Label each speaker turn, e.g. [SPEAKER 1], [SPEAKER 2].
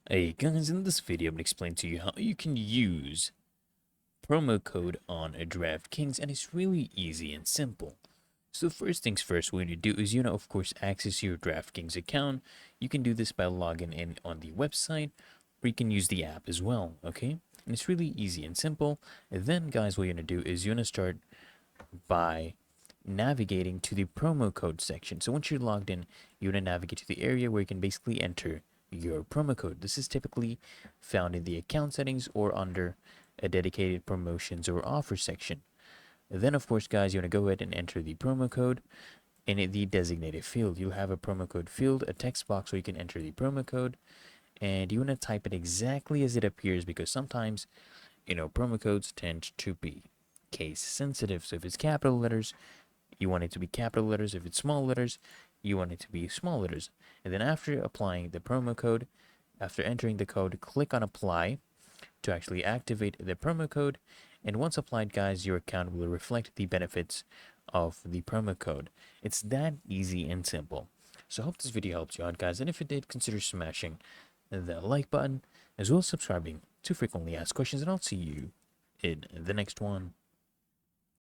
[SPEAKER 1] Hey guys, in this video I'm going to explain to you how you can use promo code on a Draftkings, and it's really easy and simple. So first things first, what you do is, of course, access your Draftkings account. You can do this by logging in on the website, or you can use the app as well, okay? And it's really easy and simple. And then guys, what you're going to do is you're going to start by navigating to the promo code section. So once you're logged in, you're going to navigate to the area where you can basically enter your promo code. This is typically found in the account settings or under a dedicated promotions or offer section. Then of course guys, you want to go ahead and enter the promo code in the designated field. You'll have a promo code field, a text box where you can enter the promo code, and you want to type it exactly as it appears, because sometimes promo codes tend to be case sensitive. So if it's capital letters, you want it to be capital letters. If it's small letters, you want it to be small letters. And then after applying the promo code, after entering the code, click on apply to actually activate the promo code. And once applied, guys, your account will reflect the benefits of the promo code. It's that easy and simple. So I hope this video helps you out, guys. And if it did, consider smashing the like button, as well as subscribing to frequently asked questions. And I'll see you in the next one.